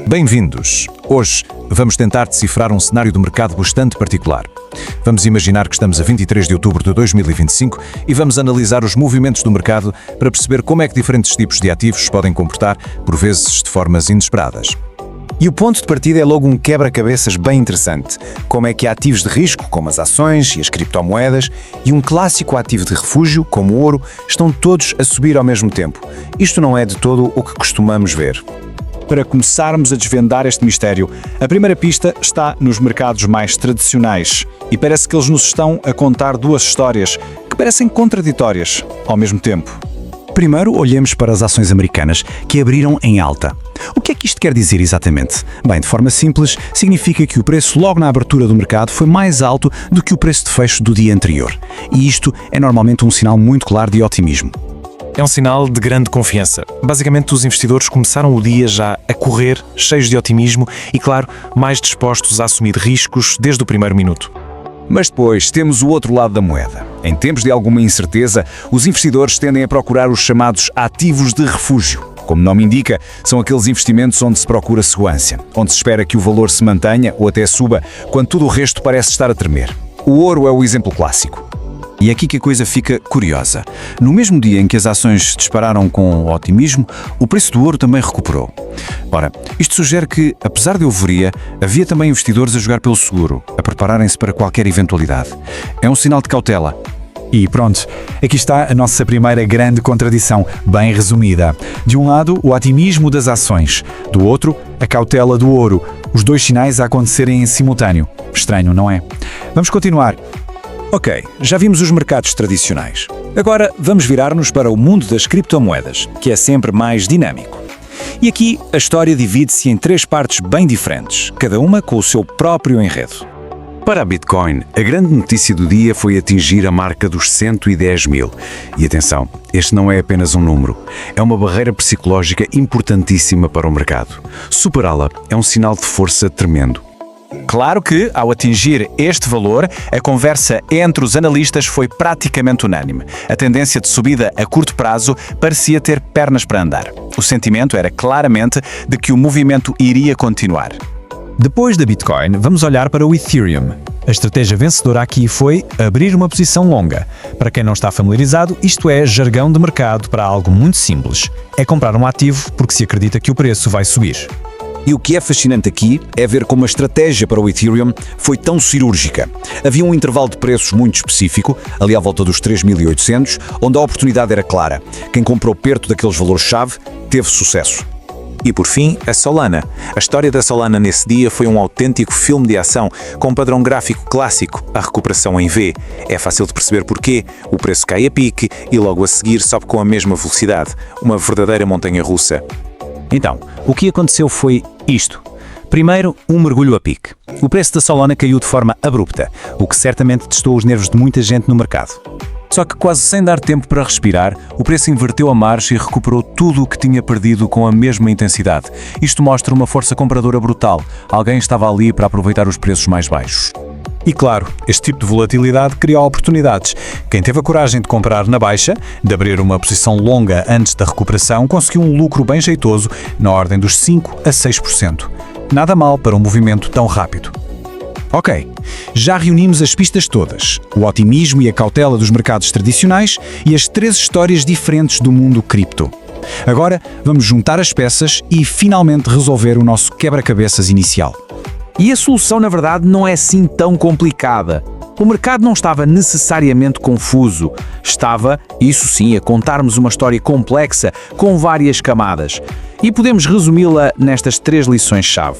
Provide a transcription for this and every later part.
Bem-vindos! Hoje vamos tentar decifrar um cenário do mercado bastante particular. Vamos imaginar que estamos a 23 de outubro de 2025 e vamos analisar os movimentos do mercado para perceber como é que diferentes tipos de ativos se podem comportar, por vezes de formas inesperadas. E o ponto de partida é logo um quebra-cabeças bem interessante. Como é que ativos de risco, como as ações e as criptomoedas, e um clássico ativo de refúgio, como o ouro, estão todos a subir ao mesmo tempo. Isto não é de todo o que costumamos ver. Para começarmos a desvendar este mistério, a primeira pista está nos mercados mais tradicionais. E parece que eles nos estão a contar duas histórias que parecem contraditórias ao mesmo tempo. Primeiro, olhemos para as ações americanas, que abriram em alta. O que é que isto quer dizer exatamente? Bem, de forma simples, significa que o preço logo na abertura do mercado foi mais alto do que o preço de fecho do dia anterior. E isto é normalmente um sinal muito claro de otimismo. É um sinal de grande confiança. Basicamente, os investidores começaram o dia já a correr, cheios de otimismo e, claro, mais dispostos a assumir riscos desde o primeiro minuto. Mas depois temos o outro lado da moeda. Em tempos de alguma incerteza, os investidores tendem a procurar os chamados ativos de refúgio. Como o nome indica, são aqueles investimentos onde se procura segurança, onde se espera que o valor se mantenha ou até suba, quando tudo o resto parece estar a tremer. O ouro é o exemplo clássico. E é aqui que a coisa fica curiosa. No mesmo dia em que as ações dispararam com otimismo, o preço do ouro também recuperou. Ora, isto sugere que, apesar de euforia, havia também investidores a jogar pelo seguro, a prepararem-se para qualquer eventualidade. É um sinal de cautela. E pronto, aqui está a nossa primeira grande contradição, bem resumida. De um lado, o otimismo das ações. Do outro, a cautela do ouro. Os dois sinais a acontecerem em simultâneo. Estranho, não é? Vamos continuar. Ok, já vimos os mercados tradicionais. Agora vamos virar-nos para o mundo das criptomoedas, que é sempre mais dinâmico. E aqui a história divide-se em três partes bem diferentes, cada uma com o seu próprio enredo. Para a Bitcoin, a grande notícia do dia foi atingir a marca dos 110 mil. E atenção, este não é apenas um número, é uma barreira psicológica importantíssima para o mercado. Superá-la é um sinal de força tremendo. Claro que, ao atingir este valor, a conversa entre os analistas foi praticamente unânime. A tendência de subida a curto prazo parecia ter pernas para andar. O sentimento era claramente de que o movimento iria continuar. Depois da Bitcoin, vamos olhar para o Ethereum. A estratégia vencedora aqui foi abrir uma posição longa. Para quem não está familiarizado, isto é jargão de mercado para algo muito simples. É comprar um ativo porque se acredita que o preço vai subir. E o que é fascinante aqui é ver como a estratégia para o Ethereum foi tão cirúrgica. Havia um intervalo de preços muito específico, ali à volta dos 3.800, onde a oportunidade era clara. Quem comprou perto daqueles valores-chave teve sucesso. E por fim, a Solana. A história da Solana nesse dia foi um autêntico filme de ação, com um padrão gráfico clássico, a recuperação em V. É fácil de perceber porquê. O preço cai a pique e logo a seguir sobe com a mesma velocidade. Uma verdadeira montanha-russa. Então, o que aconteceu foi isto. Primeiro, um mergulho a pique. O preço da Solana caiu de forma abrupta, o que certamente testou os nervos de muita gente no mercado. Só que quase sem dar tempo para respirar, o preço inverteu a marcha e recuperou tudo o que tinha perdido com a mesma intensidade. Isto mostra uma força compradora brutal. Alguém estava ali para aproveitar os preços mais baixos. E claro, este tipo de volatilidade cria oportunidades. Quem teve a coragem de comprar na baixa, de abrir uma posição longa antes da recuperação, conseguiu um lucro bem jeitoso, na ordem dos 5% a 6%. Nada mal para um movimento tão rápido. Ok, já reunimos as pistas todas, o otimismo e a cautela dos mercados tradicionais e as três histórias diferentes do mundo cripto. Agora vamos juntar as peças e finalmente resolver o nosso quebra-cabeças inicial. E a solução, na verdade, não é assim tão complicada. O mercado não estava necessariamente confuso. Estava, isso sim, a contar-nos uma história complexa com várias camadas. E podemos resumi-la nestas três lições-chave.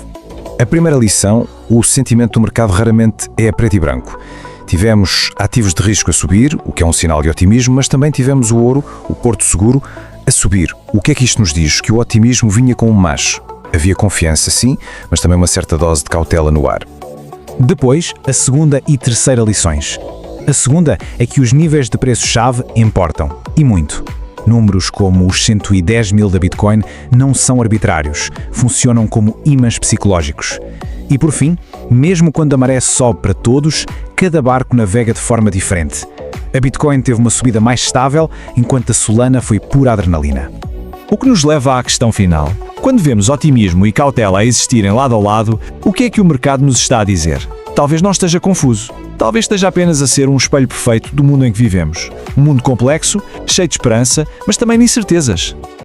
A primeira lição, o sentimento do mercado raramente é preto e branco. Tivemos ativos de risco a subir, o que é um sinal de otimismo, mas também tivemos o ouro, o porto seguro, a subir. O que é que isto nos diz? Que o otimismo vinha com um mas. Havia confiança, sim, mas também uma certa dose de cautela no ar. Depois, a segunda e terceira lições. A segunda é que os níveis de preço-chave importam, e muito. Números como os 110 mil da Bitcoin não são arbitrários, funcionam como ímãs psicológicos. E por fim, mesmo quando a maré sobe para todos, cada barco navega de forma diferente. A Bitcoin teve uma subida mais estável, enquanto a Solana foi pura adrenalina. O que nos leva à questão final. Quando vemos otimismo e cautela a existirem lado ao lado, o que é que o mercado nos está a dizer? Talvez não esteja confuso. Talvez esteja apenas a ser um espelho perfeito do mundo em que vivemos. Um mundo complexo, cheio de esperança, mas também de incertezas.